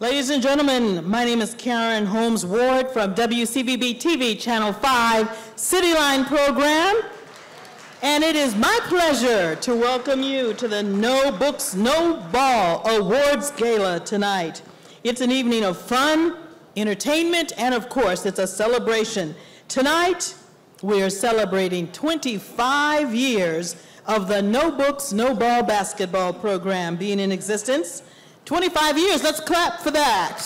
Ladies and gentlemen, my name is Karen Holmes Ward from WCVB TV Channel 5 Cityline program, and it is my pleasure to welcome you to the No Books, No Ball Awards Gala tonight. It's an evening of fun, entertainment, and of course, it's a celebration. Tonight, we are celebrating 25 years of the No Books, No Ball basketball program being in existence. 25 years, let's clap for that.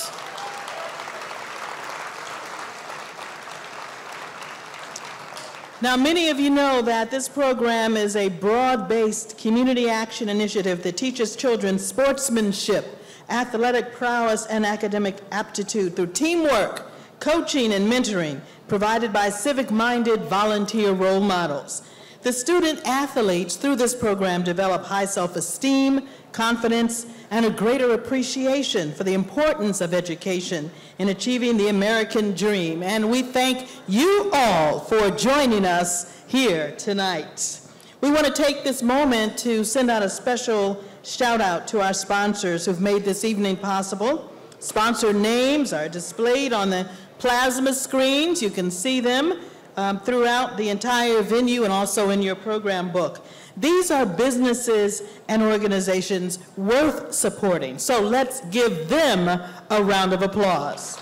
Now, many of you know that this program is a broad-based community action initiative that teaches children sportsmanship, athletic prowess, and academic aptitude through teamwork, coaching, and mentoring provided by civic-minded volunteer role models. The student athletes through this program develop high self-esteem, confidence, and a greater appreciation for the importance of education in achieving the American dream. And we thank you all for joining us here tonight. We want to take this moment to send out a special shout out to our sponsors who've made this evening possible. Sponsor names are displayed on the plasma screens. You can see them throughout the entire venue and also in your program book. These are businesses and organizations worth supporting, so let's give them a round of applause.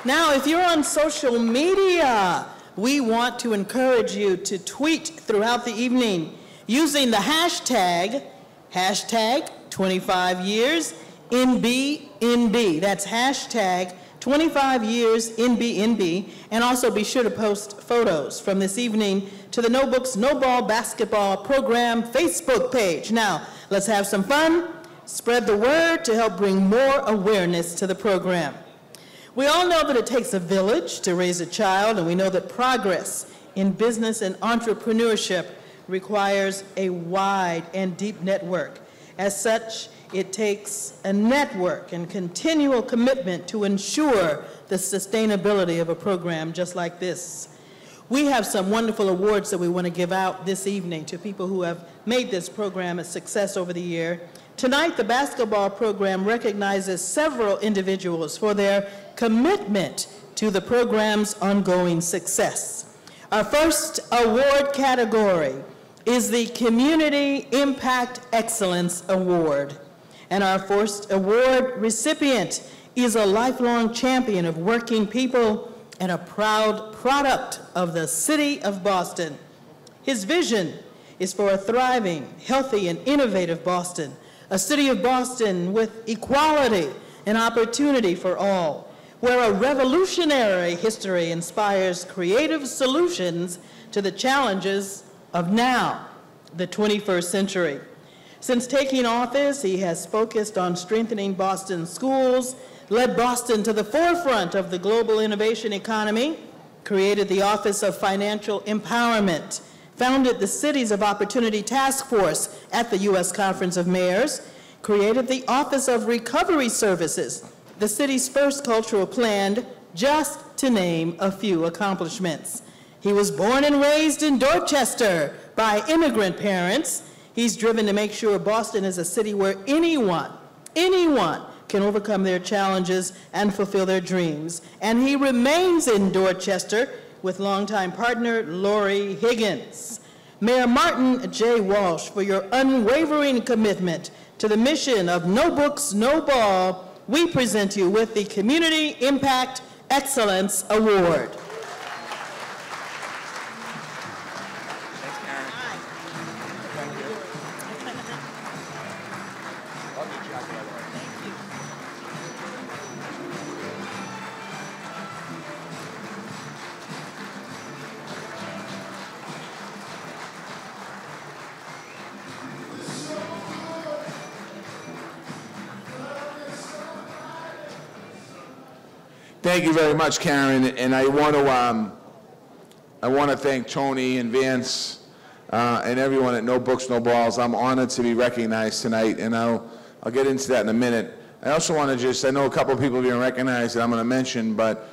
Now, if you're on social media, we want to encourage you to tweet throughout the evening using the hashtag 25 years NBNB. That's hashtag 25 years NBNB, and also be sure to post photos from this evening to the No Books, No Ball basketball program Facebook page. Now, let's have some fun, spread the word to help bring more awareness to the program. We all know that it takes a village to raise a child, and we know that progress in business and entrepreneurship requires a wide and deep network. As such, it takes a network and continual commitment to ensure the sustainability of a program just like this. We have some wonderful awards that we want to give out this evening to people who have made this program a success over the year. Tonight, the basketball program recognizes several individuals for their commitment to the program's ongoing success. Our first award category is the Community Impact Excellence Award. And our first award recipient is a lifelong champion of working people and a proud product of the city of Boston. His vision is for a thriving, healthy, and innovative Boston, a city of Boston with equality and opportunity for all, where a revolutionary history inspires creative solutions to the challenges of now, the 21st century. Since taking office, he has focused on strengthening Boston's schools, led Boston to the forefront of the global innovation economy, created the Office of Financial Empowerment, founded the Cities of Opportunity Task Force at the U.S. Conference of Mayors, created the Office of Recovery Services, the city's first cultural plan, just to name a few accomplishments. He was born and raised in Dorchester by immigrant parents. He's driven to make sure Boston is a city where anyone can overcome their challenges and fulfill their dreams. And he remains in Dorchester with longtime partner Lori Higgins. Mayor Martin J. Walsh, for your unwavering commitment to the mission of No Books, No Ball, we present you with the Community Impact Excellence Award. Thank you very much, Karen, and I want to thank Tony and Vance and everyone at No Books, No Balls. I'm honored to be recognized tonight, and I'll get into that in a minute. I also want to I know a couple of people being recognized that I'm going to mention, but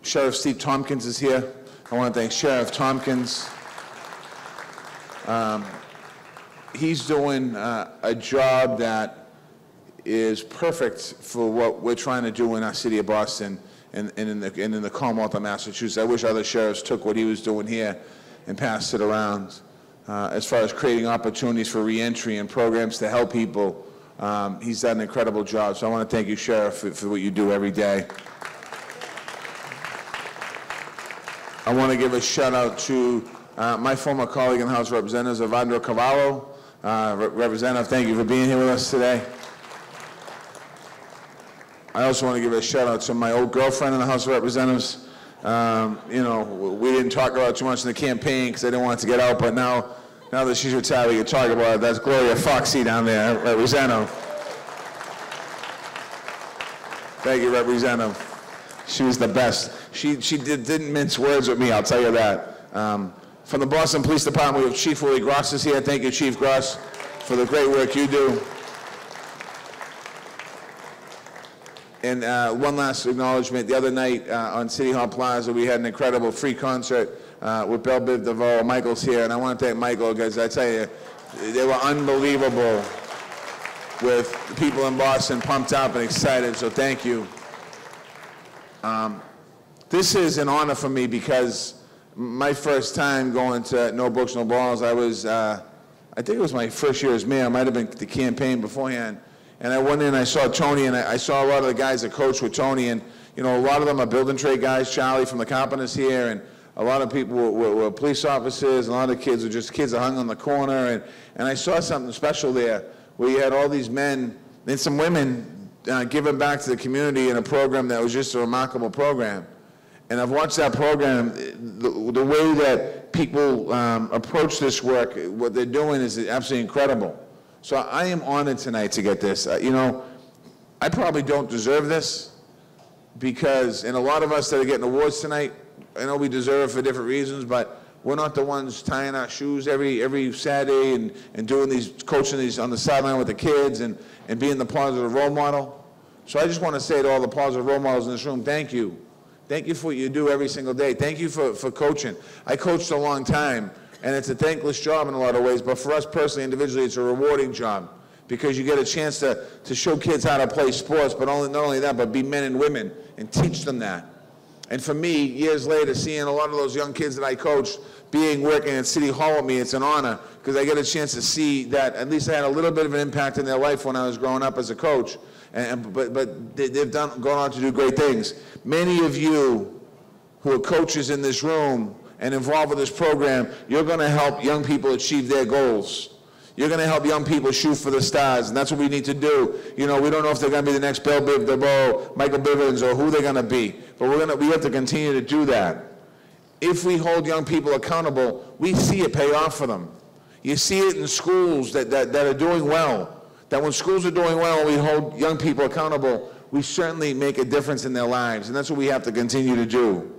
Sheriff Steve Tompkins is here. I want to thank Sheriff Tompkins. he's doing a job that is perfect for what we're trying to do in our city of Boston and in the Commonwealth of Massachusetts. I wish other sheriffs took what he was doing here and passed it around. As far as creating opportunities for reentry and programs to help people, he's done an incredible job. So I want to thank you, Sheriff, for what you do every day. I want to give a shout out to my former colleague in the House of Representatives, Evandro Cavallo. Representative, thank you for being here with us today. I also want to give a shout out to my old girlfriend in the House of Representatives. You know, we didn't talk about it too much in the campaign because I didn't want it to get out, but now that she's retired, we can talk about it. That's Gloria Fox down there, Representative. Thank you, Representative. She was the best. She didn't mince words with me, I'll tell you that. From the Boston Police Department, we have Chief Willie Gross is here. Thank you, Chief Gross, for the great work you do. And one last acknowledgement. The other night on City Hall Plaza, we had an incredible free concert with Belle Biv DeVoe. Michael's here, and I want to thank Michael because I tell you, they were unbelievable with people in Boston pumped up and excited, so thank you. This is an honor for me because my first time going to No Books, No Balls, I think it was my first year as mayor. It might have been the campaign beforehand. And I went in and I saw Tony, and I saw a lot of the guys that coach with Tony, and you know, a lot of them are building trade guys. Charlie from the Carpenters here, and a lot of people were police officers, and a lot of kids were just kids that hung on the corner, and I saw something special there, where you had all these men and some women giving back to the community in a program that was just a remarkable program. And I've watched that program, the way that people approach this work, what they're doing is absolutely incredible. So I am honored tonight to get this. You know, I probably don't deserve this because, and a lot of us that are getting awards tonight, I know we deserve it for different reasons, but we're not the ones tying our shoes every Saturday and doing these, coaching these on the sideline with the kids and being the positive role model. So I just want to say to all the positive role models in this room, thank you. Thank you for what you do every single day. Thank you for coaching. I coached a long time. And it's a thankless job in a lot of ways, but for us personally, individually, it's a rewarding job because you get a chance to show kids how to play sports, but not only that, but be men and women and teach them that. And for me, years later, seeing a lot of those young kids that I coached working at City Hall with me, it's an honor because I get a chance to see that at least I had a little bit of an impact in their life when I was growing up as a coach. But they've gone on to do great things. Many of you who are coaches in this room and involved with this program, you're going to help young people achieve their goals. You're going to help young people shoot for the stars, and that's what we need to do. You know, we don't know if they're going to be the next Belle Biv DeVoe, Michael Bivens, or who they're going to be, but we have to continue to do that. If we hold young people accountable, we see it pay off for them. You see it in schools that are doing well, that when schools are doing well, we hold young people accountable, we certainly make a difference in their lives, and that's what we have to continue to do.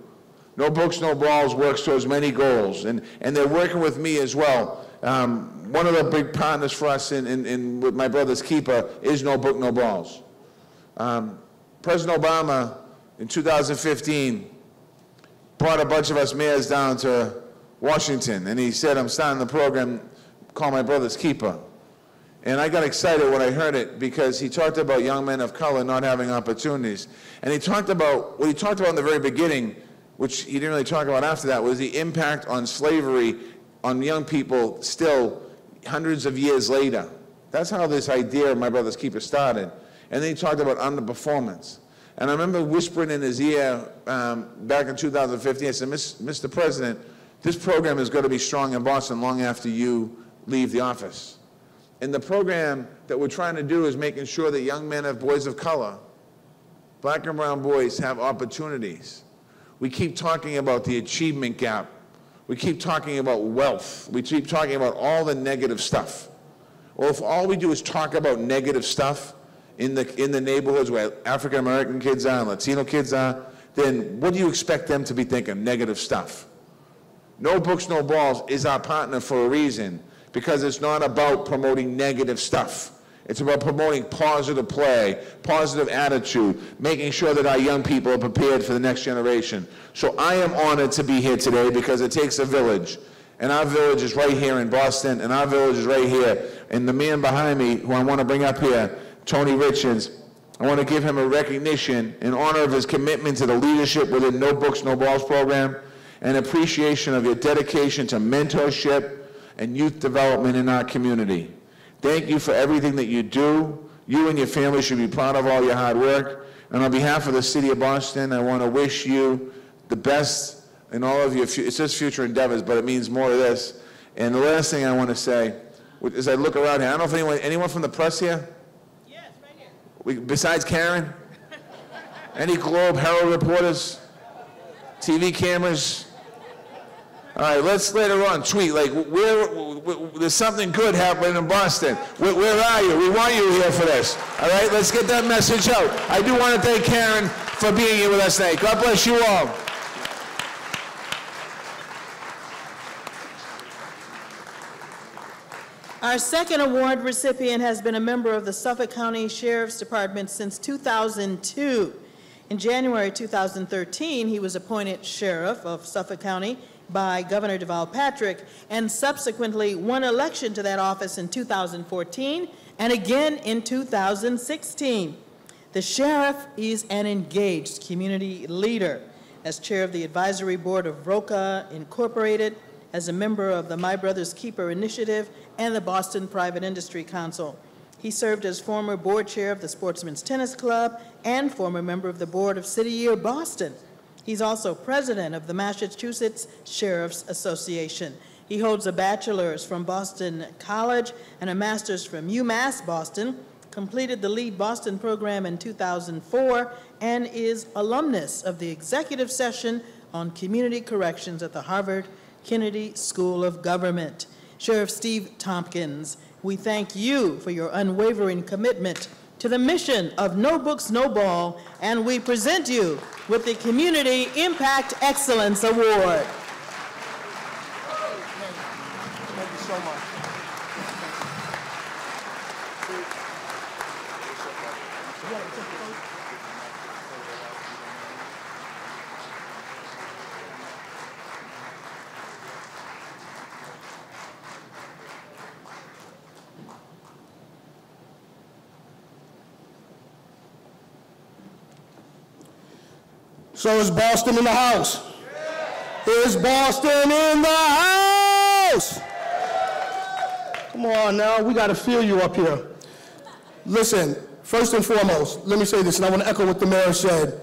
No Books, No Balls works towards many goals, and they're working with me as well. One of the big partners for us with my brother's keeper is No Book, No Balls. President Obama, in 2015, brought a bunch of us mayors down to Washington, and he said, I'm starting the program called My Brother's Keeper. And I got excited when I heard it because he talked about young men of color not having opportunities. And he talked about, what he talked about in the very beginning, which he didn't really talk about after that, was the impact on slavery on young people still hundreds of years later. That's how this idea of My Brother's Keeper started. And then he talked about underperformance. And I remember whispering in his ear back in 2015, I said, Mr. President, this program is going to be strong in Boston long after you leave the office. And the program that we're trying to do is making sure that young men and boys of color, black and brown boys, have opportunities. We keep talking about the achievement gap. We keep talking about wealth. We keep talking about all the negative stuff. Well, if all we do is talk about negative stuff in the neighborhoods where African American kids are and Latino kids are, then what do you expect them to be thinking? Negative stuff. No Books, No Balls is our partner for a reason, because it's not about promoting negative stuff. It's about promoting positive play, positive attitude, making sure that our young people are prepared for the next generation. So I am honored to be here today because it takes a village. and our village is right here in Boston, and our village is right here. And the man behind me, who I want to bring up here, Tony Richards, I want to give him a recognition in honor of his commitment to the leadership within No Books, No Balls program, and appreciation of your dedication to mentorship and youth development in our community. Thank you for everything that you do. You and your family should be proud of all your hard work. And on behalf of the city of Boston, I want to wish you the best in all of your, it says future endeavors, but it means more of this. And the last thing I want to say, as I look around here, I don't know if anyone from the press here? Yes, right here. Besides Karen? Any Globe, Herald reporters? TV cameras? All right, let's later on tweet, like, there's something good happening in Boston. Where are you? We want you here for this. All right, let's get that message out. I do want to thank Karen for being here with us tonight. God bless you all. Our second award recipient has been a member of the Suffolk County Sheriff's Department since 2002. In January 2013, he was appointed sheriff of Suffolk County by Governor Deval Patrick, and subsequently won election to that office in 2014 and again in 2016. The sheriff is an engaged community leader. As chair of the advisory board of ROCA Incorporated, as a member of the My Brother's Keeper Initiative and the Boston Private Industry Council. He served as former board chair of the Sportsman's Tennis Club and former member of the board of City Year Boston. He's also president of the Massachusetts Sheriff's Association. He holds a bachelor's from Boston College and a master's from UMass Boston, completed the Lead Boston program in 2004, and is alumnus of the executive session on community corrections at the Harvard Kennedy School of Government. Sheriff Steve Tompkins, we thank you for your unwavering commitment to the mission of No Books, No Ball, and we present you with the Community Impact Excellence Award. Thank you so much. So is Boston in the house? Is Boston in the house? Come on now, we got to feel you up here. Listen, first and foremost, let me say this, and I want to echo what the mayor said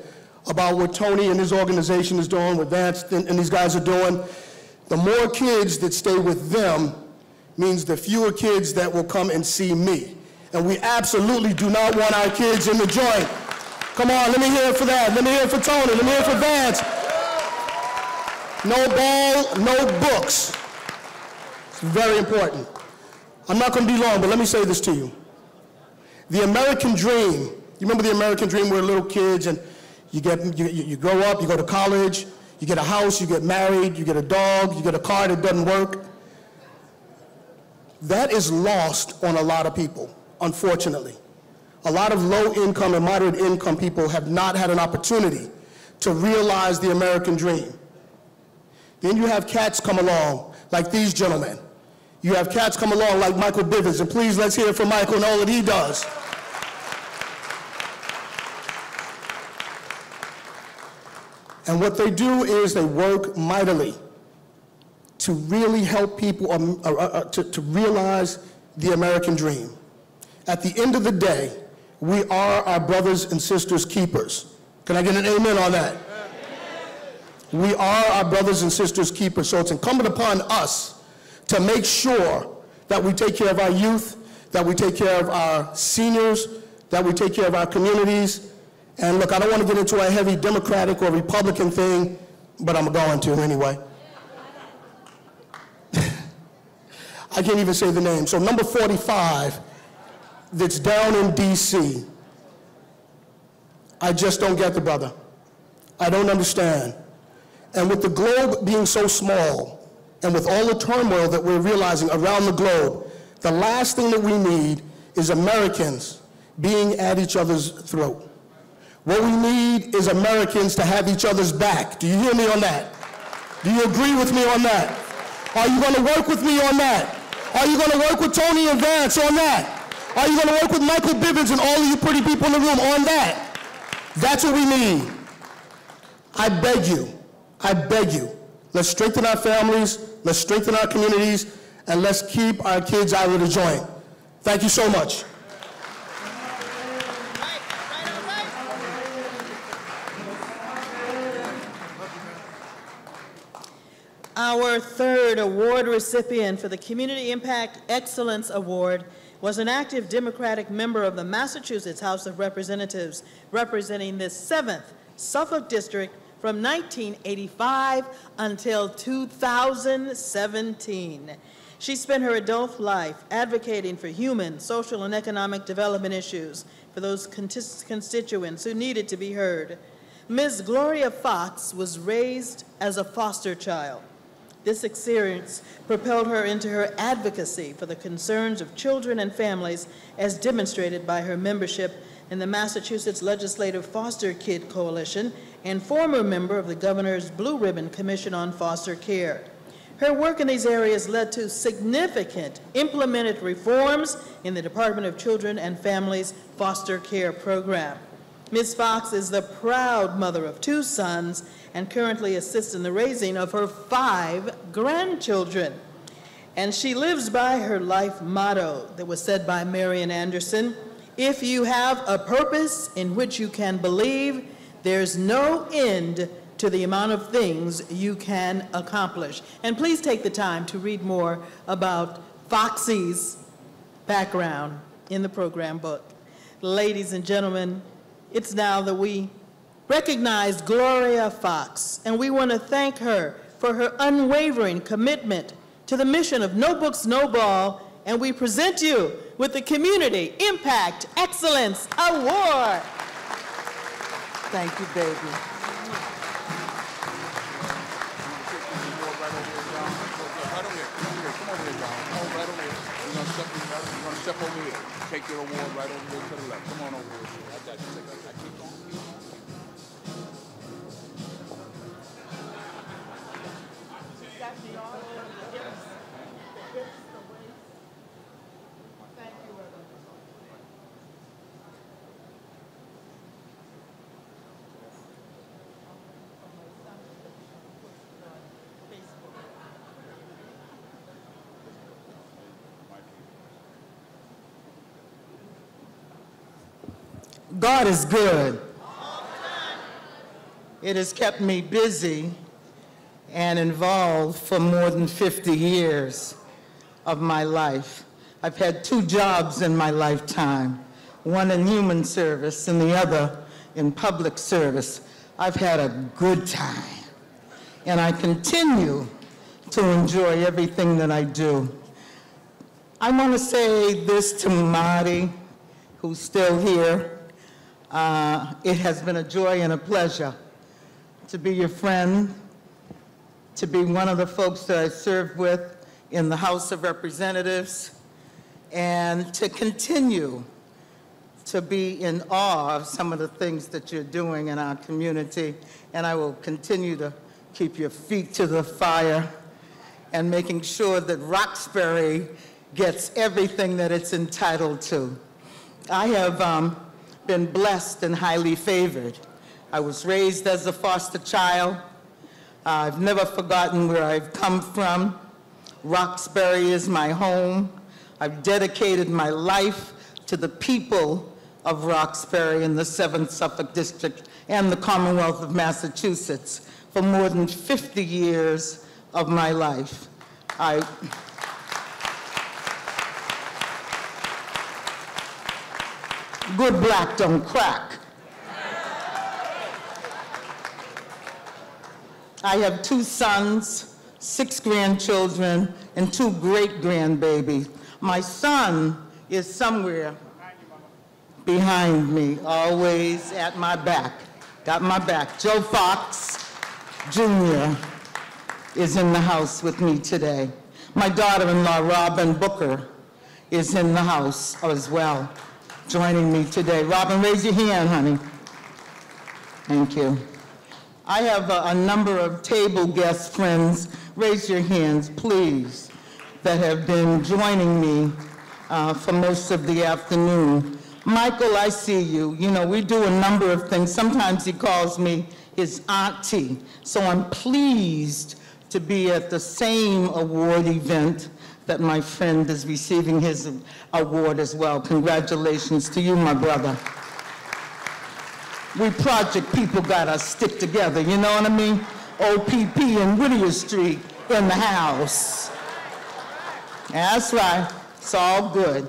about what Tony and his organization is doing, what Vance and these guys are doing. The more kids that stay with them means the fewer kids that will come and see me. And we absolutely do not want our kids in the joint. Come on, let me hear it for that. Let me hear it for Tony. Let me hear it for Vance. No ball, no books. It's very important. I'm not going to be long, but let me say this to you. The American dream, you remember the American dream where little kids and you grow up, you go to college, you get a house, you get married, you get a dog, you get a car that doesn't work. That is lost on a lot of people, unfortunately. A lot of low-income and moderate-income people have not had an opportunity to realize the American dream. Then you have cats come along, like these gentlemen. You have cats come along like Michael Bivens, and please let's hear from Michael and all that he does. And what they do is they work mightily to really help people to realize the American dream. At the end of the day, we are our brothers and sisters' keepers. Can I get an amen on that? Amen. We are our brothers and sisters' keepers, so it's incumbent upon us to make sure that we take care of our youth, that we take care of our seniors, that we take care of our communities. And look, I don't want to get into a heavy Democratic or Republican thing, but I'm going to anyway. I can't even say the name. So number 45, that's down in D.C. I just don't get the brother. I don't understand. And with the globe being so small, and with all the turmoil that we're realizing around the globe, the last thing that we need is Americans being at each other's throat. What we need is Americans to have each other's back. Do you hear me on that? Do you agree with me on that? Are you going to work with me on that? Are you going to work with Tony and Vance on that? Are you going to work with Michael Bivens and all of you pretty people in the room on that? That's what we need. I beg you, let's strengthen our families, let's strengthen our communities, and let's keep our kids out of the joint. Thank you so much. Our third award recipient for the Community Impact Excellence Award was an active Democratic member of the Massachusetts House of Representatives, representing the 7th Suffolk District from 1985 until 2017. She spent her adult life advocating for human, social, and economic development issues for those constituents who needed to be heard. Ms. Gloria Fox was raised as a foster child. This experience propelled her into her advocacy for the concerns of children and families, as demonstrated by her membership in the Massachusetts Legislative Foster Kid Coalition and former member of the Governor's Blue Ribbon Commission on Foster Care. Her work in these areas led to significant implemented reforms in the Department of Children and Families Foster Care Program. Ms. Fox is the proud mother of 2 sons and currently assists in the raising of her 5 grandchildren. And she lives by her life motto that was said by Marian Anderson: if you have a purpose in which you can believe, there's no end to the amount of things you can accomplish. And please take the time to read more about Foxy's background in the program book. Ladies and gentlemen, it's now that we recognize Gloria Fox, and we want to thank her for her unwavering commitment to the mission of No Books, No Ball, and we present you with the Community Impact Excellence Award. Thank you, baby. You're gonna step over here. Take your award right over there to the left. Come on over here. I got you. I keep going. God is good. It has kept me busy and involved for more than 50 years of my life. I've had 2 jobs in my lifetime, one in human service and the other in public service. I've had a good time, and I continue to enjoy everything that I do. I want to say this to Marty, who's still here. It has been a joy and a pleasure to be your friend, to be one of the folks that I served with in the House of Representatives, and to continue to be in awe of some of the things that you're doing in our community. And I will continue to keep your feet to the fire and making sure that Roxbury gets everything that it's entitled to. I have been blessed and highly favored. I was raised as a foster child. I've never forgotten where I've come from. Roxbury is my home. I've dedicated my life to the people of Roxbury in the 7th Suffolk District and the Commonwealth of Massachusetts for more than 50 years of my life. Good black don't crack. I have 2 sons, 6 grandchildren, and 2 great-grandbabies. My son is somewhere behind me, always at my back, got my back. Joe Fox, Jr. is in the house with me today. My daughter-in-law, Robin Booker, is in the house as well, joining me today. Robin, raise your hand, honey. Thank you. I have a number of table guest friends, raise your hands, please, that have been joining me for most of the afternoon. Michael, I see you. You know, we do a number of things. Sometimes he calls me his auntie, so I'm pleased to be at the same award event that my friend is receiving his award as well. Congratulations to you, my brother. We project people gotta stick together, you know what I mean? OPP and Whittier Street in the house. That's right, it's all good.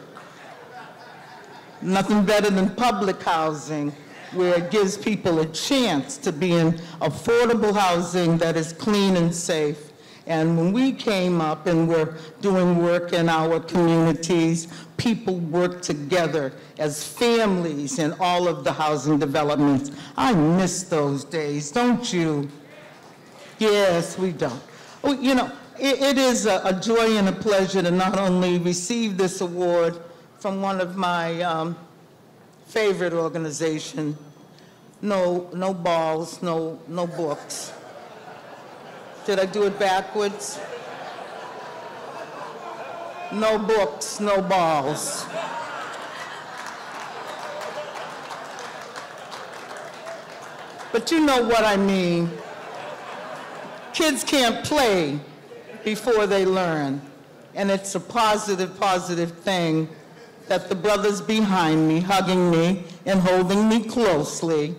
Nothing better than public housing, where it gives people a chance to be in affordable housing that is clean and safe. And when we came up and we're doing work in our communities, people work together as families in all of the housing developments. I miss those days, don't you? Yes, we don't. Oh, you know, it is a joy and a pleasure to not only receive this award from one of my favorite organizations, no balls, no books. Did I do it backwards? No books, no balls. But you know what I mean. Kids can't play before they learn. And it's a positive thing that the brothers behind me, hugging me and holding me closely,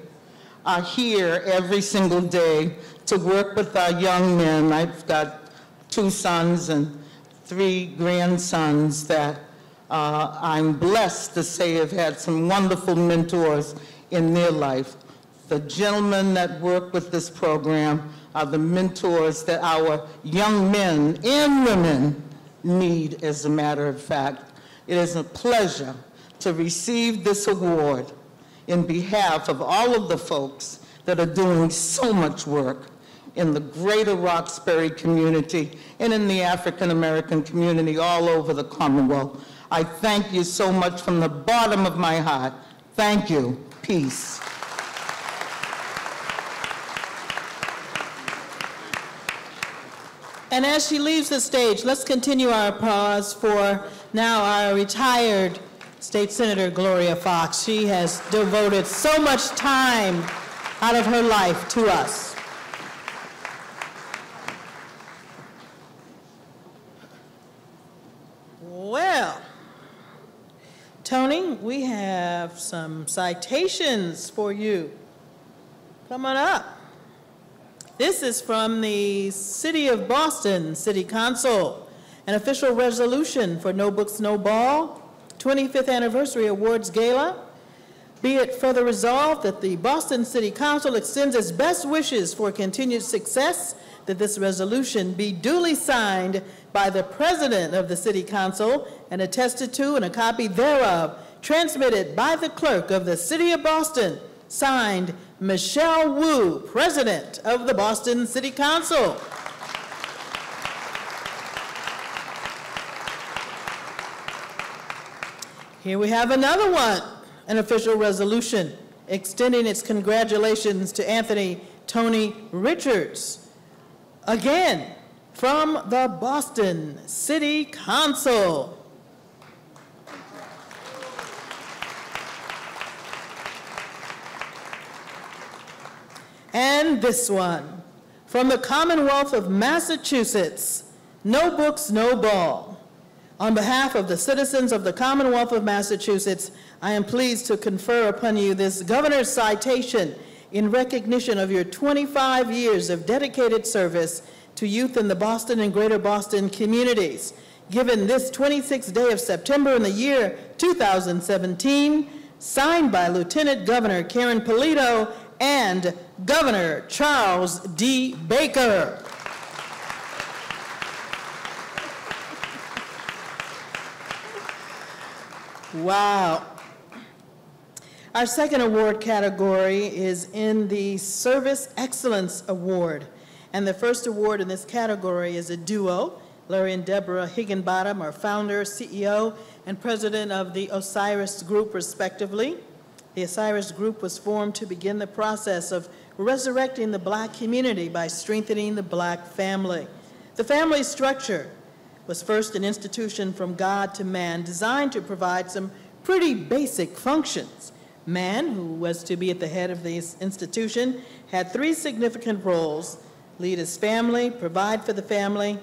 are here every single day to work with our young men. I've got 2 sons and 3 grandsons that I'm blessed to say have had some wonderful mentors in their life. The gentlemen that work with this program are the mentors that our young men and women need, as a matter of fact. It is a pleasure to receive this award in behalf of all of the folks that are doing so much work in the greater Roxbury community and in the African American community all over the Commonwealth. I thank you so much from the bottom of my heart. Thank you. Peace. And as she leaves the stage, let's continue our applause for now our retired State Senator Gloria Fox. She has devoted so much time out of her life to us. Well, Tony, we have some citations for you. Come on up. This is from the City of Boston City Council, an official resolution for No Books, No Ball, 25th Anniversary Awards Gala. Be it further resolved that the Boston City Council extends its best wishes for continued success, that this resolution be duly signed by the President of the City Council and attested to, and a copy thereof transmitted by the Clerk of the City of Boston, signed Michelle Wu, President of the Boston City Council. Here we have another one, an official resolution extending its congratulations to Anthony Tony Richards, again from the Boston City Council. And this one, from the Commonwealth of Massachusetts, No Books, No Ball. On behalf of the citizens of the Commonwealth of Massachusetts, I am pleased to confer upon you this governor's citation in recognition of your 25 years of dedicated service to youth in the Boston and Greater Boston communities, given this 26th day of September in the year 2017, signed by Lieutenant Governor Karen Polito and Governor Charles D. Baker. Wow. Our second award category is in the Service Excellence Award. And the first award in this category is a duo. Larry and Deborah Higginbottom are founder, CEO, and president of the Osiris Group, respectively. The Osiris Group was formed to begin the process of resurrecting the Black community by strengthening the Black family. The family structure was first an institution from God to man designed to provide some pretty basic functions. Man, who was to be at the head of this institution, had 3 significant roles: lead his family, provide for the family,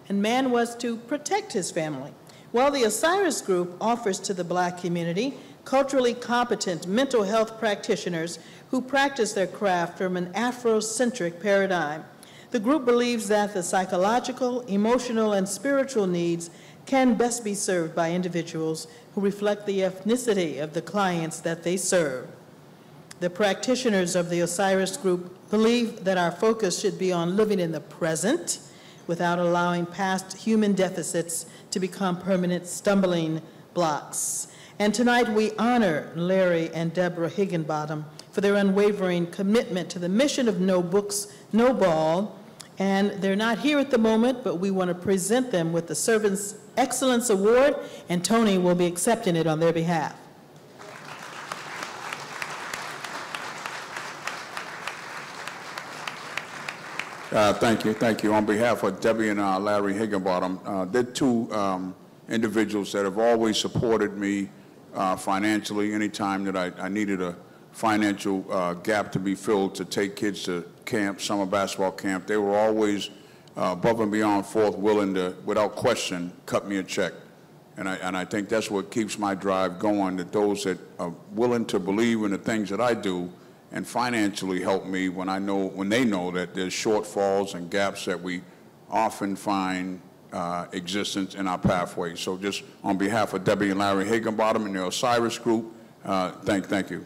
and man was to protect his family. Well, the Osiris Group offers to the Black community culturally competent mental health practitioners who practice their craft from an Afrocentric paradigm. The group believes that the psychological, emotional, and spiritual needs can best be served by individuals who reflect the ethnicity of the clients that they serve. The practitioners of the Osiris Group believe that our focus should be on living in the present without allowing past human deficits to become permanent stumbling blocks. And tonight we honor Larry and Deborah Higginbottom for their unwavering commitment to the mission of No Books, No Ball. And they're not here at the moment, but we want to present them with the Servant's Excellence Award, and Tony will be accepting it on their behalf. Thank you. On behalf of Debbie and Larry Higginbottom, they're 2 individuals that have always supported me financially anytime that I needed a financial gap to be filled to take kids to camp, summer basketball camp. They were always above and beyond forth, willing to, without question, cut me a check. And I think that's what keeps my drive going, that those that are willing to believe in the things that I do and financially help me when they know that there's shortfalls and gaps that we often find existence in our pathway. So just on behalf of Debbie and Larry Higginbottom and the Osiris Group, thank you.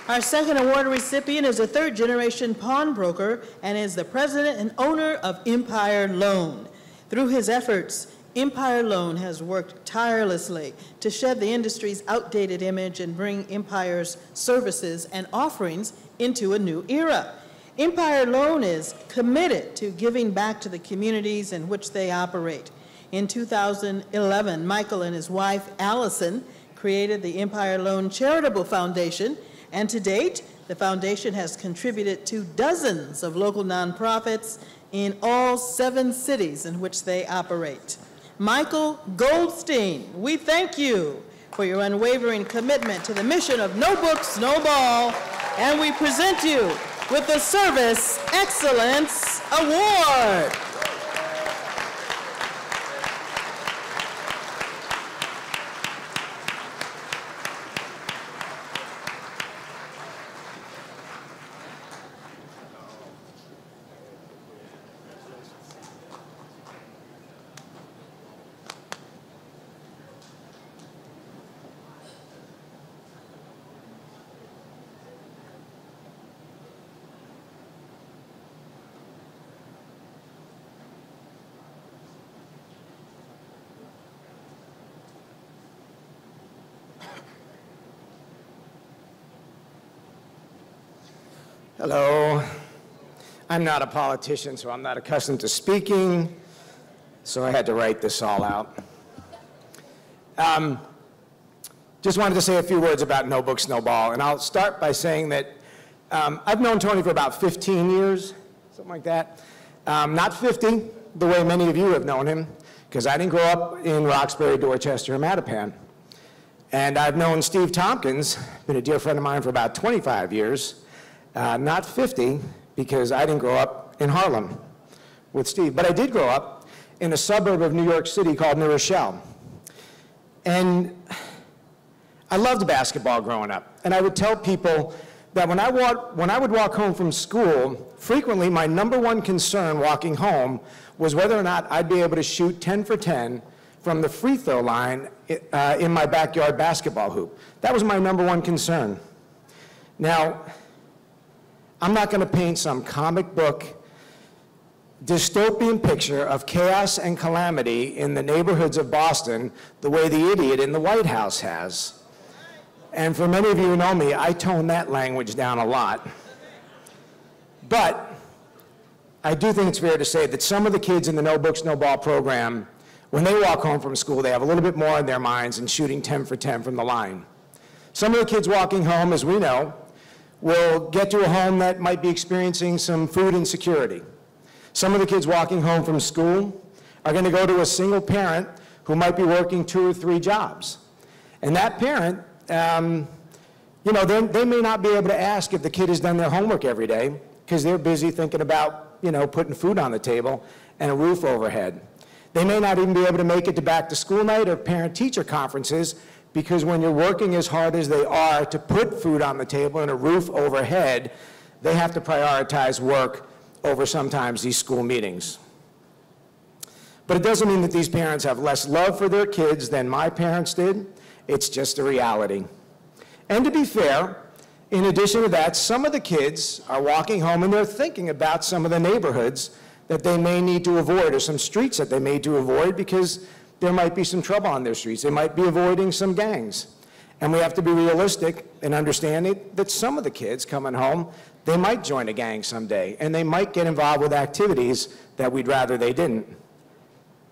Our second award recipient is a 3rd-generation pawnbroker and is the president and owner of Empire Loan. Through his efforts, Empire Loan has worked tirelessly to shed the industry's outdated image and bring Empire's services and offerings into a new era. Empire Loan is committed to giving back to the communities in which they operate. In 2011, Michael and his wife, Allison, created the Empire Loan Charitable Foundation, and to date, the foundation has contributed to dozens of local nonprofits in all 7 cities in which they operate. Michael Goldstein, we thank you for your unwavering commitment to the mission of No Books, No Ball, and we present you with the Service Excellence Award. Hello. I'm not a politician, so I'm not accustomed to speaking, so I had to write this all out. Just wanted to say a few words about No Books, No Ball, and I'll start by saying that I've known Tony for about 15 years, something like that. Not 50, the way many of you have known him, because I didn't grow up in Roxbury, Dorchester, or Mattapan. And I've known Steve Tompkins, been a dear friend of mine for about 25 years. Not 50, because I didn't grow up in Harlem with Steve, but I did grow up in a suburb of New York City called New Rochelle. And I loved basketball growing up, and I would tell people that when I would walk home from school, frequently my #1 concern walking home was whether or not I'd be able to shoot 10 for 10 from the free throw line in my backyard basketball hoop. That was my #1 concern. Now, I'm not going to paint some comic book dystopian picture of chaos and calamity in the neighborhoods of Boston the way the idiot in the White House has. And for many of you who know me, I tone that language down a lot. But I do think it's fair to say that some of the kids in the No Books, No Ball program When they walk home from school, they have a little bit more in their minds than shooting 10 for 10 from the line. Some of the kids walking home, as we know, will get to a home that might be experiencing some food insecurity. Some of the kids walking home from school are going to go to a single parent who might be working 2 or 3 jobs. And that parent, you know, they may not be able to ask if the kid has done their homework every day because they're busy thinking about, you know, putting food on the table and a roof overhead. They may not even be able to make it to back to school night or parent-teacher conferences because when you're working as hard as they are to put food on the table and a roof overhead, they have to prioritize work over sometimes these school meetings. But it doesn't mean that these parents have less love for their kids than my parents did. It's just a reality. And to be fair, in addition to that, some of the kids are walking home and they're thinking about some of the neighborhoods that they may need to avoid or some streets that they may need to avoid because there might be some trouble on their streets. They might be avoiding some gangs. And we have to be realistic in understanding that some of the kids coming home, they might join a gang someday and they might get involved with activities that we'd rather they didn't.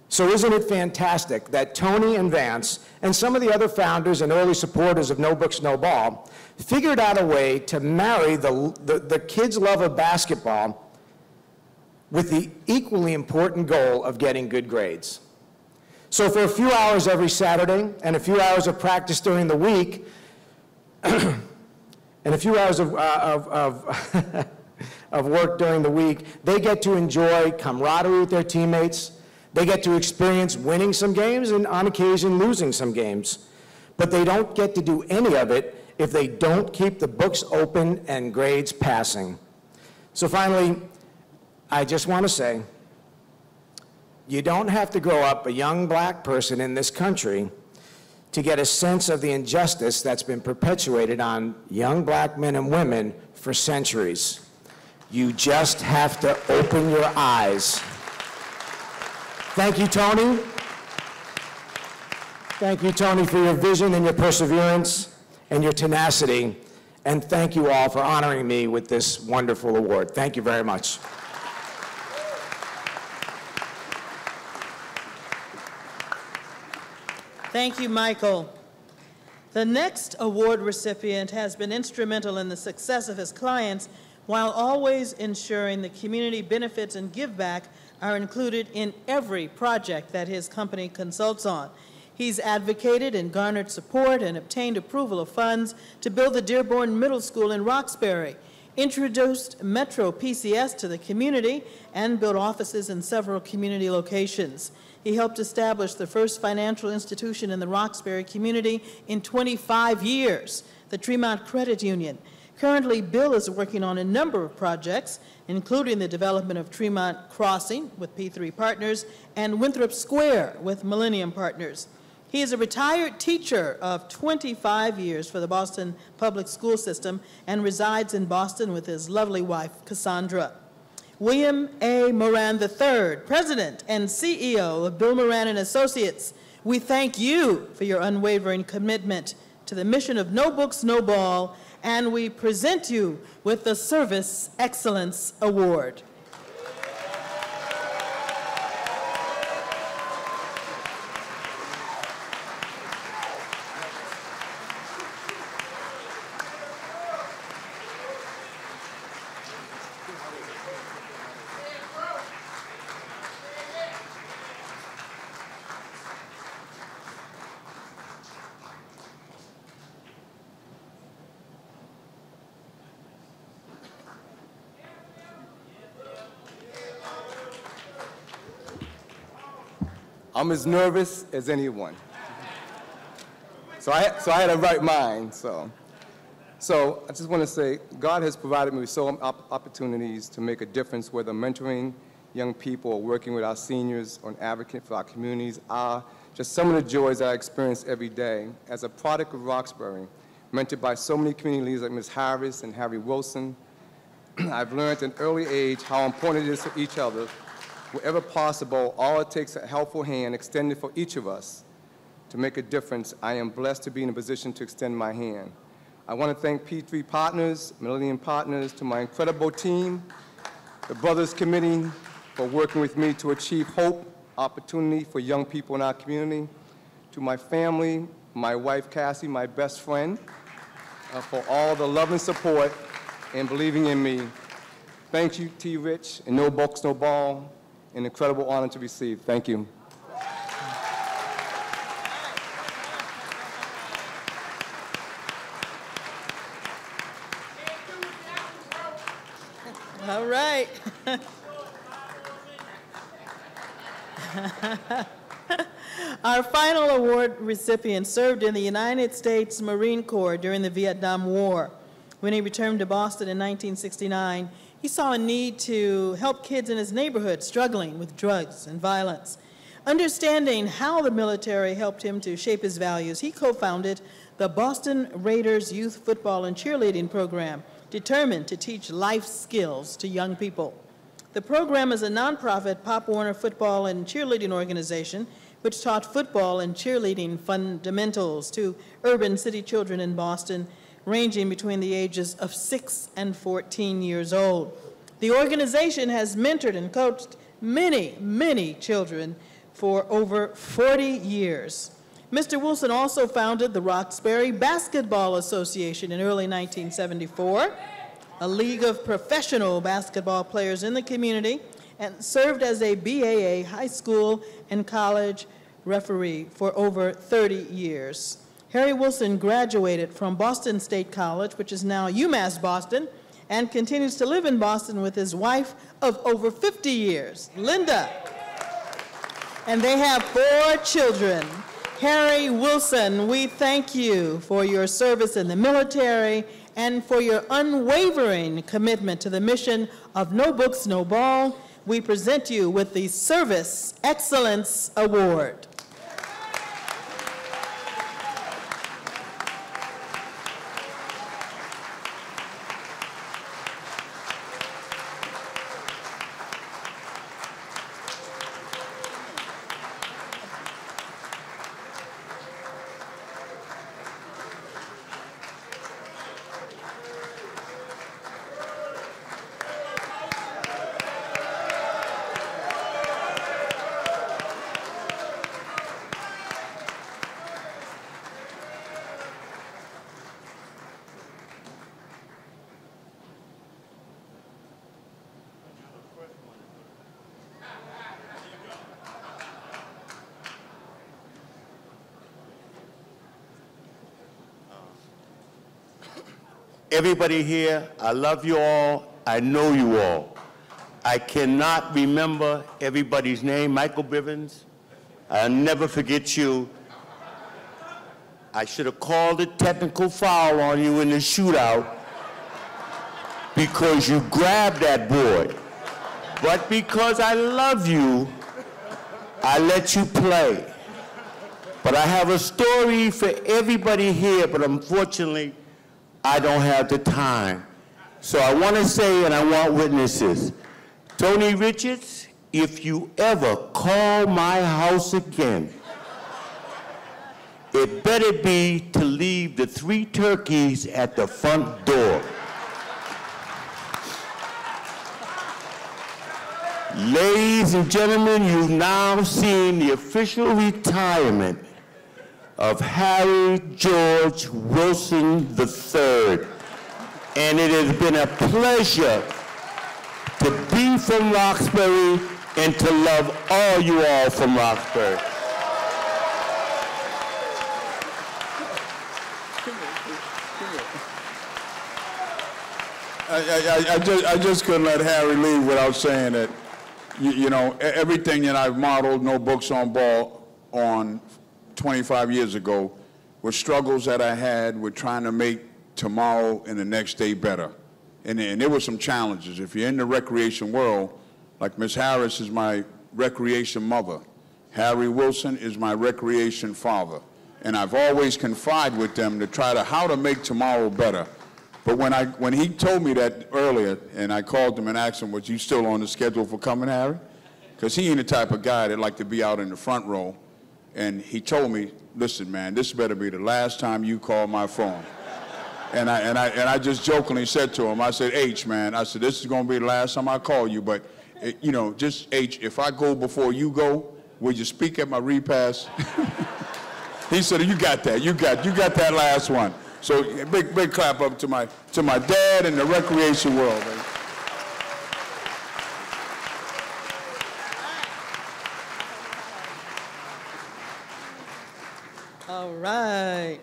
So isn't it fantastic that Tony and Vance and some of the other founders and early supporters of No Books, No Ball figured out a way to marry the kids' love of basketball with the equally important goal of getting good grades. So for a few hours every Saturday and a few hours of practice during the week and a few hours of work during the week, they get to enjoy camaraderie with their teammates. They get to experience winning some games and on occasion losing some games. But they don't get to do any of it if they don't keep the books open and grades passing. So finally, I just want to say, you don't have to grow up a young black person in this country to get a sense of the injustice that's been perpetuated on young black men and women for centuries. You just have to open your eyes. Thank you, Tony. Thank you, Tony, for your vision and your perseverance and your tenacity. And thank you all for honoring me with this wonderful award. Thank you very much. Thank you, Michael. The next award recipient has been instrumental in the success of his clients while always ensuring the community benefits and give back are included in every project that his company consults on. He's advocated and garnered support and obtained approval of funds to build the Dearborn Middle School in Roxbury, introduced Metro PCS to the community, and built offices in several community locations. He helped establish the first financial institution in the Roxbury community in 25 years, the Tremont Credit Union. Currently, Bill is working on a number of projects, including the development of Tremont Crossing with P3 Partners and Winthrop Square with Millennium Partners. He is a retired teacher of 25 years for the Boston Public School System and resides in Boston with his lovely wife, Cassandra. William A. Moran III, President and CEO of Bill Moran and Associates, we thank you for your unwavering commitment to the mission of No Books, No Ball, and we present you with the Service Excellence Award. I'm as nervous as anyone. So I had a right mind. So I just want to say, God has provided me with so many opportunities to make a difference, whether mentoring young people or working with our seniors or an advocate for our communities are just some of the joys I experience every day. As a product of Roxbury, mentored by so many community leaders like Ms. Harris and Harry Wilson, I've learned at an early age how important it is for each other. Wherever possible, all it takes a helpful hand extended for each of us to make a difference. I am blessed to be in a position to extend my hand. I want to thank P3 Partners, Millennium Partners, to my incredible team, the Brothers Committee, for working with me to achieve hope opportunity for young people in our community. To my family, my wife Cassie, my best friend, for all the love and support and believing in me. Thank you, T. Rich, and No Books, No Ball. An incredible honor to receive. Thank you. All right. Our final award recipient served in the United States Marine Corps during the Vietnam War. When he returned to Boston in 1969, he saw a need to help kids in his neighborhood struggling with drugs and violence. Understanding how the military helped him to shape his values, he co-founded the Boston Raiders Youth Football and Cheerleading Program, determined to teach life skills to young people. The program is a nonprofit Pop Warner football and cheerleading organization which taught football and cheerleading fundamentals to urban city children in Boston, ranging between the ages of 6 and 14 years old. The organization has mentored and coached many, many children for over 40 years. Mr. Wilson also founded the Roxbury Basketball Association in early 1974, a league of professional basketball players in the community, and served as a BAA high school and college referee for over 30 years. Harry Wilson graduated from Boston State College, which is now UMass Boston, and continues to live in Boston with his wife of over 50 years, Linda. And they have 4 children. Harry Wilson, we thank you for your service in the military and for your unwavering commitment to the mission of No Books, No Ball. We present you with the Service Excellence Award. Everybody here, I love you all. I know you all. I cannot remember everybody's name. Michael Bivens, I'll never forget you. I should have called a technical foul on you in the shootout because you grabbed that boy. But because I love you, I let you play. But I have a story for everybody here, but unfortunately, I don't have the time. So I want to say, and I want witnesses, Tony Richards, if you ever call my house again, it better be to leave the 3 turkeys at the front door. Ladies and gentlemen, you've now seen the official retirement of Harry George Wilson III. And it has been a pleasure to be from Roxbury and to love all you all from Roxbury. I just couldn't let Harry leave without saying that, you know, everything that I've modeled No Books on Ball on 25 years ago were struggles that I had with trying to make tomorrow and the next day better. And there were some challenges. If you're in the recreation world, like Miss Harris is my recreation mother, Harry Wilson is my recreation father. And I've always confided with them to try to how to make tomorrow better. But when he told me that earlier, and I called him and asked him, was you still on the schedule for coming, Harry? Because he ain't the type of guy that like to be out in the front row. And he told me, listen, man, this better be the last time you call my phone. And I just jokingly said to him, I said, H, man, I said, this is going to be the last time I call you, but, you know, just H, if I go before you go, "Will you speak at my repast?" He said, "You got that. You got that last one." So big clap up to my dad in the recreation world. Man. All right.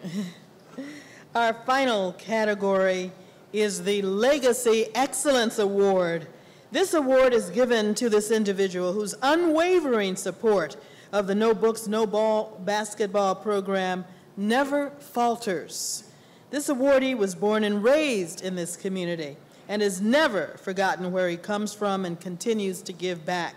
Our final category is the Legacy Excellence Award. This award is given to this individual whose unwavering support of the No Books, No Ball basketball program never falters. This awardee was born and raised in this community and has never forgotten where he comes from and continues to give back.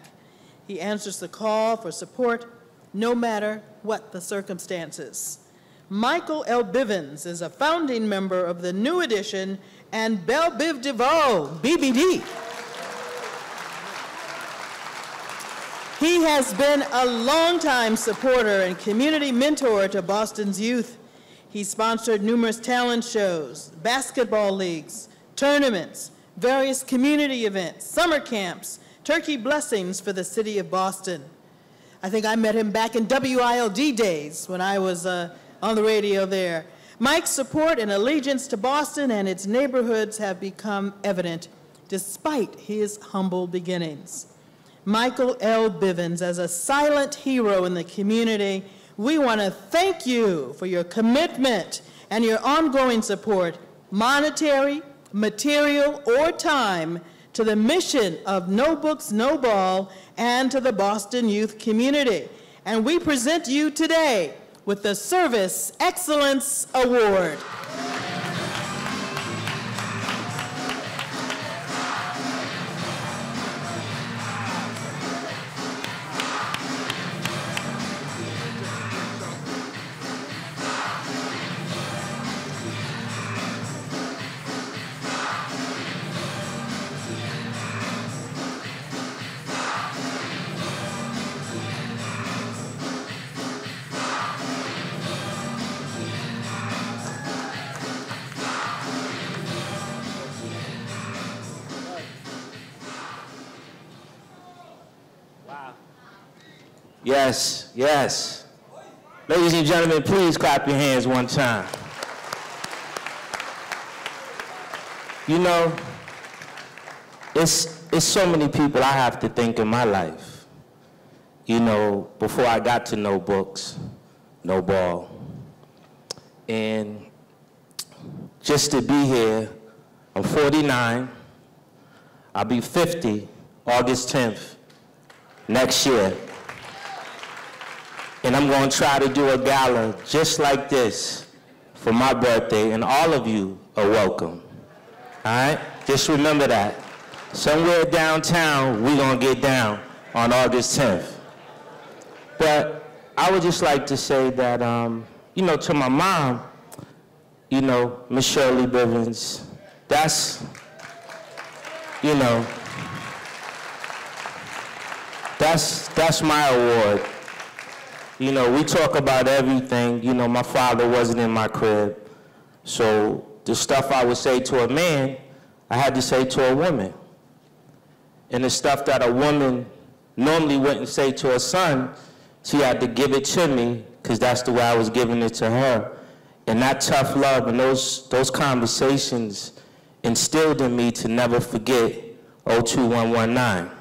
He answers the call for support no matter what the circumstances. Michael L. Bivens is a founding member of the New Edition and Belle Biv DeVoe, BBD. He has been a longtime supporter and community mentor to Boston's youth. He sponsored numerous talent shows, basketball leagues, tournaments, various community events, summer camps, turkey blessings for the city of Boston. I think I met him back in WILD days when I was on the radio there. Mike's support and allegiance to Boston and its neighborhoods have become evident despite his humble beginnings. Michael L. Bivens, as a silent hero in the community, we want to thank you for your commitment and your ongoing support, monetary, material, or time, to the mission of No Books, No Ball, and to the Boston youth community. And we present you today with the Service Excellence Award. Yes, yes. Ladies and gentlemen, please clap your hands one time. You know, it's so many people I have to thank in my life. You know, before I got to No Books, No Ball. And just to be here, I'm 49. I'll be 50 August 10th next year. And I'm going to try to do a gala just like this for my birthday, and all of you are welcome. All right? Just remember that. Somewhere downtown, we're going to get down on August 10th. But I would just like to say that, you know, to my mom, you know, Miss Shirley Bivens, that's, you know, that's my award. You know, we talk about everything. You know, my father wasn't in my crib. So the stuff I would say to a man, I had to say to a woman. And the stuff that a woman normally wouldn't say to her son, she had to give it to me because that's the way I was giving it to her. And that tough love and those conversations instilled in me to never forget 02119. All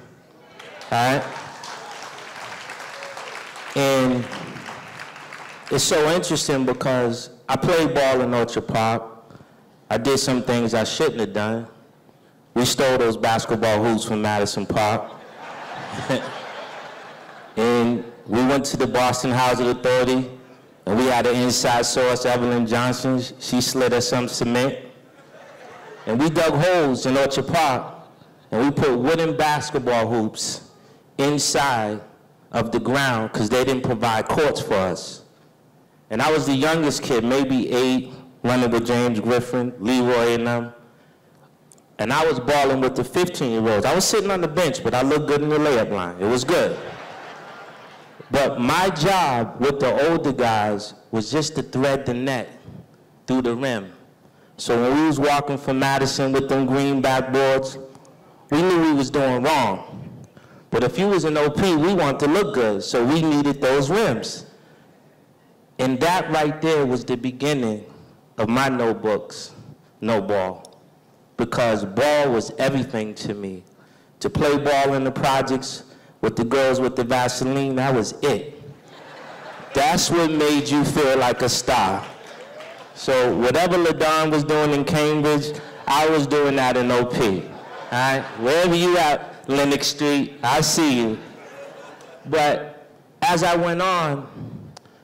right? And it's so interesting because I played ball in Orchard Park. I did some things I shouldn't have done. We stole those basketball hoops from Madison Park. And we went to the Boston Housing Authority, and we had an inside source, Evelyn Johnson. She slid us some cement. And we dug holes in Orchard Park, and we put wooden basketball hoops inside of the ground because they didn't provide courts for us. And I was the youngest kid, maybe 8, running with James Griffin, Leroy and them. And I was balling with the 15-year-olds. I was sitting on the bench, but I looked good in the layup line. It was good. But my job with the older guys was just to thread the net through the rim. So when we was walking from Madison with them green backboards, we knew we was doing wrong. But if you was an OP, we want to look good, so we needed those rims. And that right there was the beginning of my no books, no ball. Because ball was everything to me. To play ball in the projects with the girls with the Vaseline, that was it. That's what made you feel like a star. So whatever LaDon was doing in Cambridge, I was doing that in OP. All right? Wherever you at, Lenox Street, I see you. But as I went on,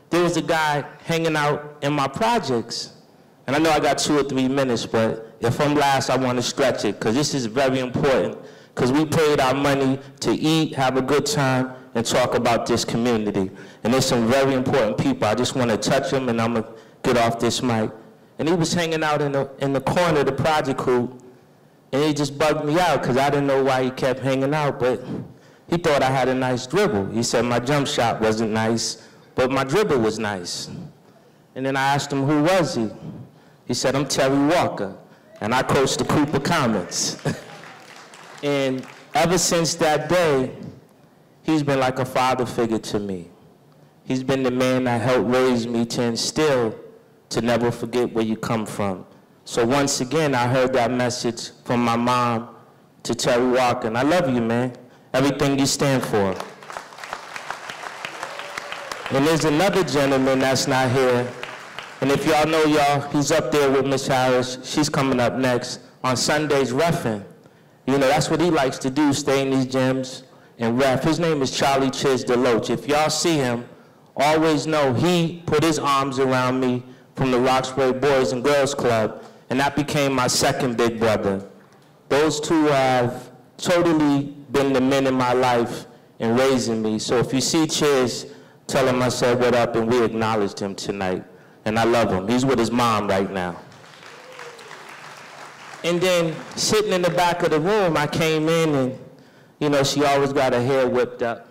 there was a guy hanging out in my projects. And I know I got 2 or 3 minutes, but if I'm last, I want to stretch it, because this is very important, because we paid our money to eat, have a good time, and talk about this community. And there's some very important people. I just want to touch them, and I'm going to get off this mic. And he was hanging out in the corner of the project group, and he just bugged me out because I didn't know why he kept hanging out, but he thought I had a nice dribble. He said my jump shot wasn't nice, but my dribble was nice. And then I asked him, who was he? He said, I'm Terry Walker, and I coach the Cooper Comets. And ever since that day, he's been like a father figure to me. He's been the man that helped raise me to instill to never forget where you come from. So once again, I heard that message from my mom to Terry Walker, and I love you, man. Everything you stand for. And there's another gentleman that's not here, and if y'all know y'all, he's up there with Miss Harris. She's coming up next on Sundays reffing. You know, that's what he likes to do, stay in these gyms and ref. His name is Charlie Chiz DeLoach. If y'all see him, always know he put his arms around me from the Roxbury Boys and Girls Club, and that became my second big brother. Those two have totally been the men in my life in raising me. So if you see Chiz, tell him I said what up, and we acknowledged him tonight. And I love him. He's with his mom right now. And then sitting in the back of the room, I came in and, you know, she always got her hair whipped up.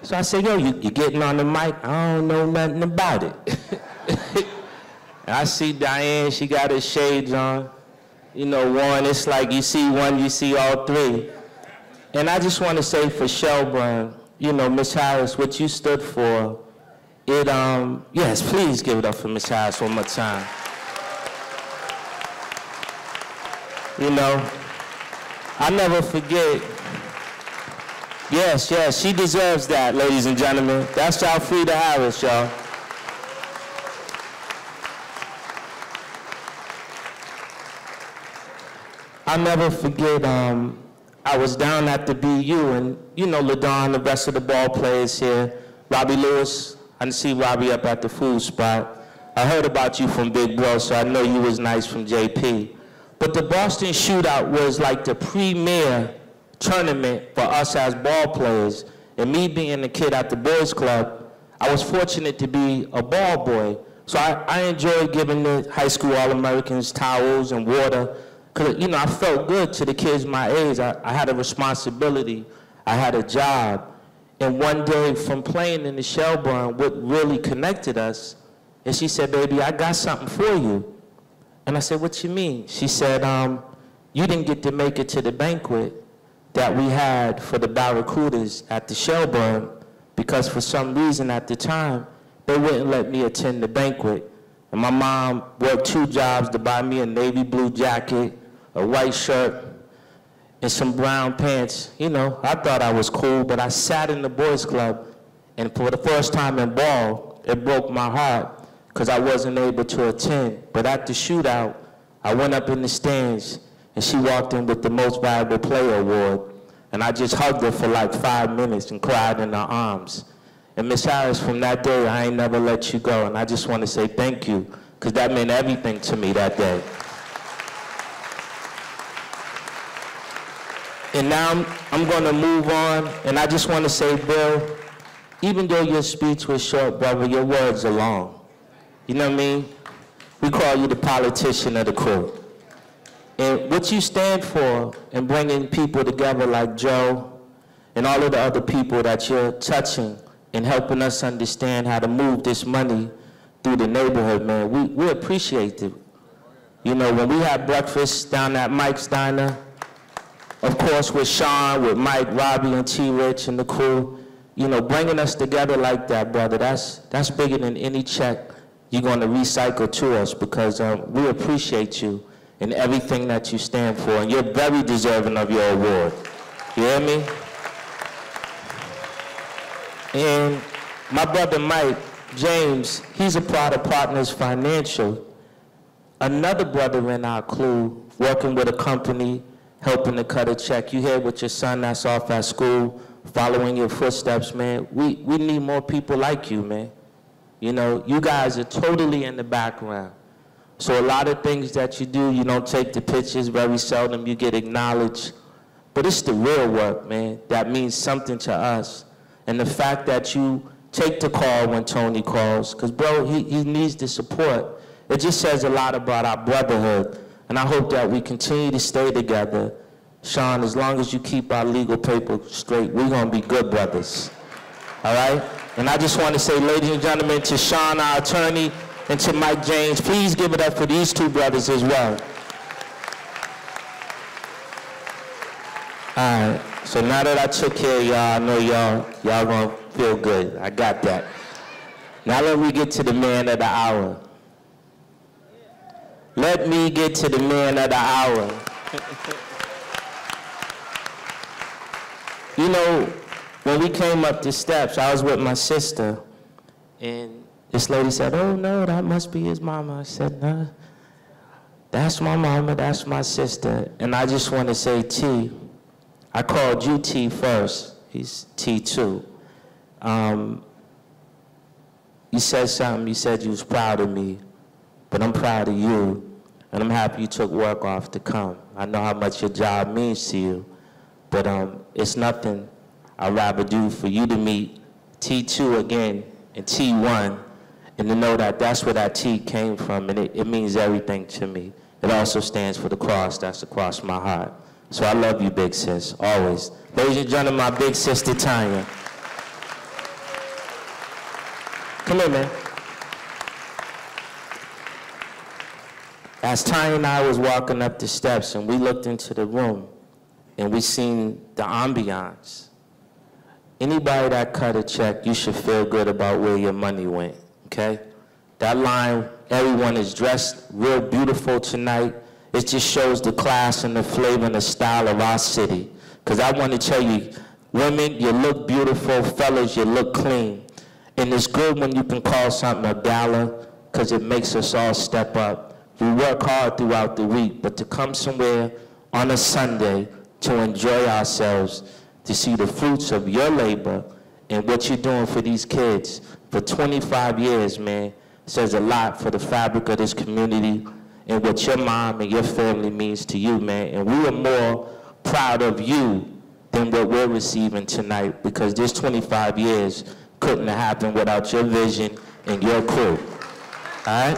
So I said, yo, you getting on the mic? I don't know nothing about it. And I see Diane, she got her shades on. You know, one, it's like you see one, you see all three. And I just want to say for Shelburne, you know, Miss Harris, what you stood for, yes, please give it up for Miss Harris one more time. You know, I never forget. Yes, she deserves that, ladies and gentlemen. That's Alfreda Harris, y'all. I'll never forget, I was down at the BU, and you know LaDon, the rest of the ball players here, Robbie Lewis, I didn't see Robbie up at the food spot. I heard about you from Big Bro, so I know you was nice from JP. But the Boston Shootout was like the premier tournament for us as ball players. And me being a kid at the boys club, I was fortunate to be a ball boy. So I enjoyed giving the high school All-Americans towels and water, because, you know, I felt good to the kids my age. I had a responsibility. I had a job. And one day from playing in the Shelburne, what really connected us, and she said, baby, I got something for you. And I said, what you mean? She said, you didn't get to make it to the banquet that we had for the Barracudas at the Shelburne, because for some reason at the time, they wouldn't let me attend the banquet. And my mom worked 2 jobs to buy me a navy blue jacket, a white shirt, and some brown pants. You know, I thought I was cool, but I sat in the boys club, and for the first time in ball, it broke my heart because I wasn't able to attend. But at the shootout, I went up in the stands, and she walked in with the Most Valuable Player award, and I just hugged her for like 5 minutes and cried in her arms. And Miss Harris, from that day, I ain't never let you go, and I just want to say thank you, because that meant everything to me that day. And now I'm going to move on, and I just want to say, Bill, even though your speech was short, brother, your words are long. You know what I mean? We call you the politician of the crew. And what you stand for in bringing people together like Joe and all of the other people that you're touching and helping us understand how to move this money through the neighborhood, man, we appreciate it. You know, when we had breakfast down at Mike's Diner, of course, with Sean, with Mike, Robbie, and T-Rich and the crew, you know, bringing us together like that, brother, that's bigger than any check you're going to recycle to us, because we appreciate you and everything that you stand for, and you're very deserving of your award. You hear me? And my brother Mike, James, he's a part of Partners Financial, another brother in our crew, working with a company, helping to cut a check. You hear with your son that's off at school, following your footsteps, man. We need more people like you, man. You know, you guys are totally in the background. So a lot of things that you do, you don't take the pictures, very seldom you get acknowledged. But it's the real work, man, that means something to us. And the fact that you take the call when Tony calls, because, bro, he needs the support. It just says a lot about our brotherhood. And I hope that we continue to stay together. Sean, as long as you keep our legal paper straight, we're going to be good brothers. All right? And I just want to say, ladies and gentlemen, to Sean, our attorney, and to Mike James, please give it up for these two brothers as well. All right. So now that I took care of y'all, I know y'all going to feel good. I got that. Now let me get to the man of the hour. Let me get to the man of the hour. You know, when we came up the steps, I was with my sister, and this lady said, "Oh no, that must be his mama." I said, "No, that's my mama, that's my sister." And I just want to say, T, I called you T first. He's T2. You said something, you said you was proud of me, but I'm proud of you. And I'm happy you took work off to come. I know how much your job means to you, but it's nothing I'd rather do for you to meet T2 again and T1, and to know that that's where that T came from, and it means everything to me. It also stands for the cross that's across my heart. So I love you, big sis, always. Ladies and gentlemen, my big sister, Tanya. Come here, man. As Tanya and I was walking up the steps and we looked into the room and we seen the ambiance, anybody that cut a check, you should feel good about where your money went, okay? That line, everyone is dressed real beautiful tonight. It just shows the class and the flavor and the style of our city. Because I want to tell you, women, you look beautiful. Fellas, you look clean. And it's good when you can call something a gala, because it makes us all step up. We work hard throughout the week, but to come somewhere on a Sunday to enjoy ourselves, to see the fruits of your labor and what you're doing for these kids for 25 years, man, says a lot for the fabric of this community and what your mom and your family means to you, man. And we are more proud of you than what we're receiving tonight, because this 25 years couldn't have happened without your vision and your crew. All right?